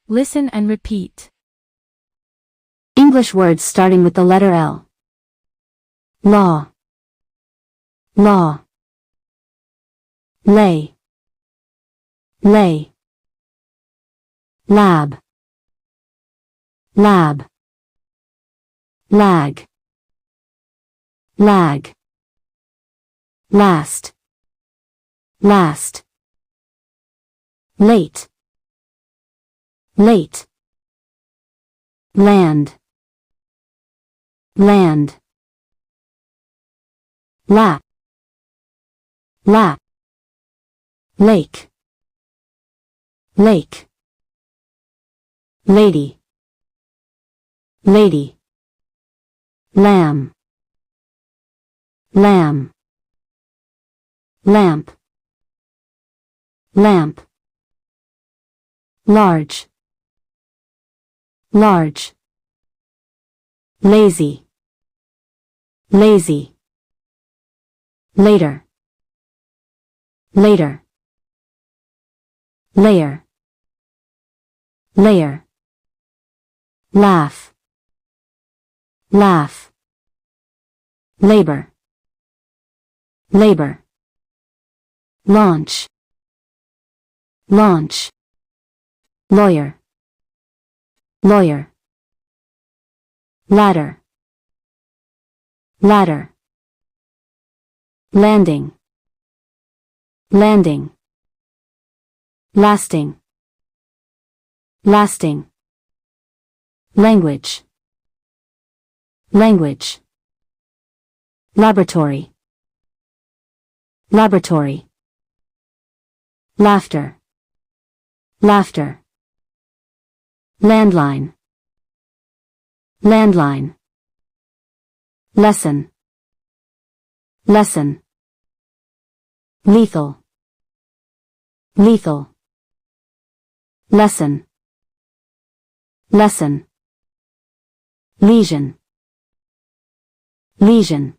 Listen and repeat. English words starting with the letter L. Law, law. Lay, lay. Lab, lab. Lag, lag. Last, last. Late, late. Land, land. Lap, lap. Lake, lake. Lady, lady. Lamb, lamb. Lamp, lamp. Large, large. Lazy, lazy. Later, later. Layer, layer. Laugh, laugh. Labor, labor. Launch, launch. Lawyer, lawyer. Ladder, ladder. Landing, landing. Lasting, lasting. Language, language. Laboratory, laboratory. Laughter, laughter. Landline, landline. Lesson, lesson. Lethal, lethal. Lesson, lesson. Lesion, lesion.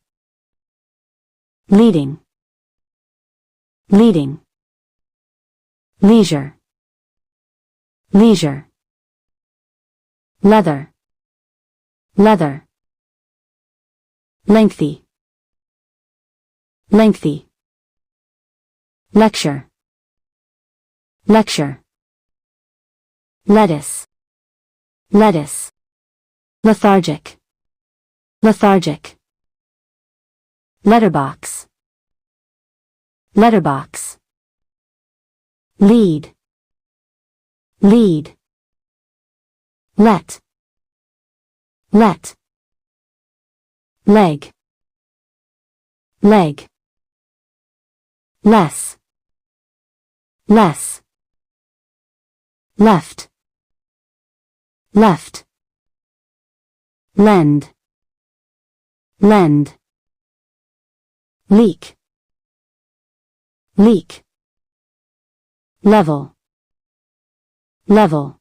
Leading, leading. Leisure, leisure. Leather, leather. Lengthy, lengthy. Lecture, lecture. Lettuce, lettuce. Lethargic, lethargic. Letterbox, letterbox. Lead, lead. Let, let. Leg, leg. Less, less. Left, left. Lend, lend. Leak, leak. Level, level.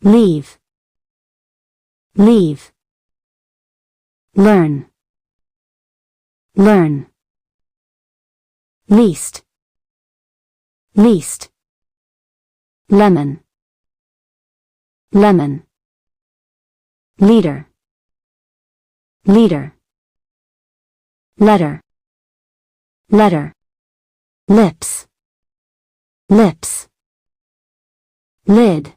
Leave, leave. Learn, learn. Least, least. Lemon, lemon. Leader, leader. Letter, letter. Lips, lips. Lid,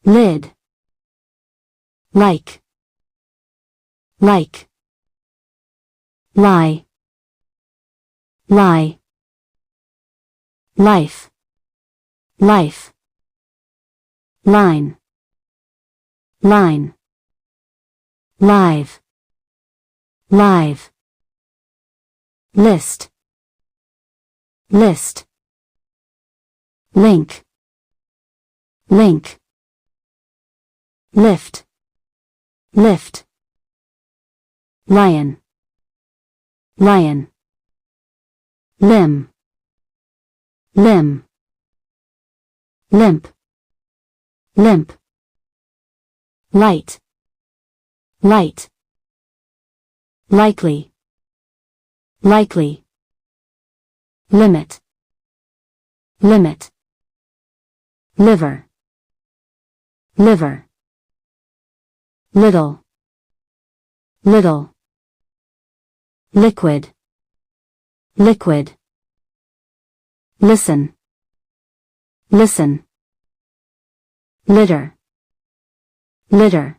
lid. Like, like. Lie, lie. Life, life. Line, line. Live, live. List, list. Link, link. Lift, lift. Lion, lion. Limb, limb. Limp, limp. Light, light. Likely, likely. Limit, limit. liver, liver, little, little, liquid, liquid, listen, listen, litter, litter,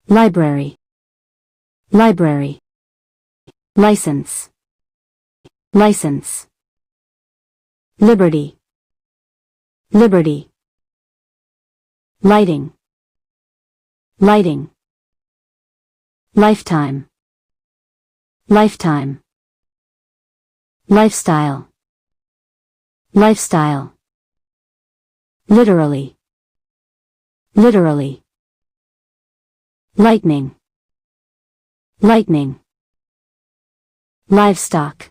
library, library, license, license, liberty, liberty, lighting, lighting, lifetime, lifetime, lifestyle, lifestyle, literally, literally, lightning, lightning, livestock,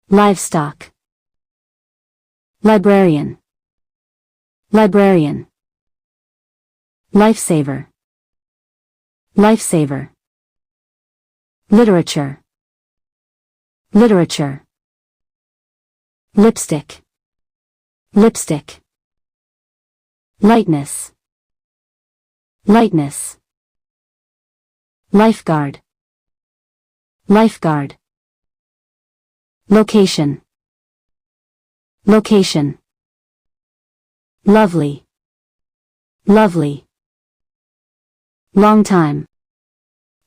livestock, librarian, librarian, lifesaver, lifesaver, literature, literature, lipstick, lipstick, lightness, lightness, lifeguard, lifeguard, location, location, lovely, lovely, long time,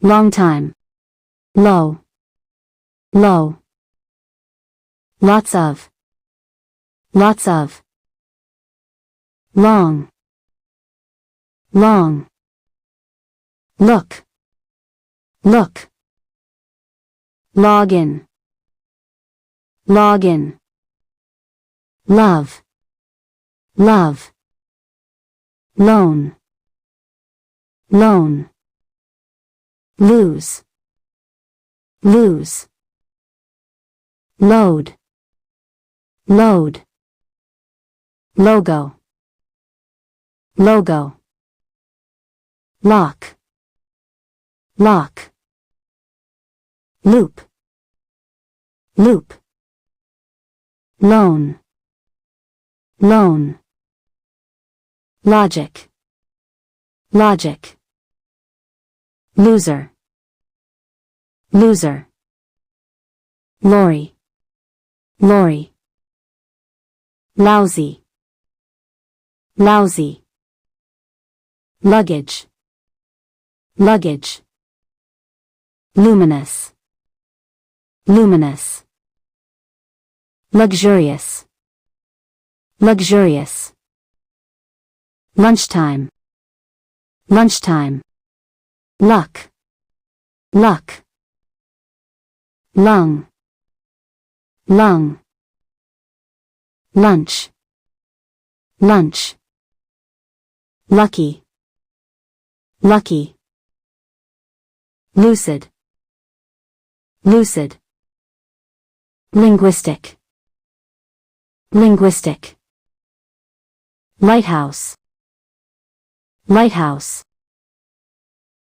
long time, low, low, lots of, long, long, look, look, login, login, love, love, loan, loan, lose, lose, load, load, logo, logo, lock, lock, loop, loop, loan, loan, logic, logic, loser, loser, lorry, lorry, lousy, lousy, luggage, luggage, luminous, luminous, luxurious, luxurious, lunchtime, lunchtime, luck, luck, lung, lung, lunch, lunch, lucky, lucky, lucid, lucid, linguistic, linguistic, lighthouse, lighthouse,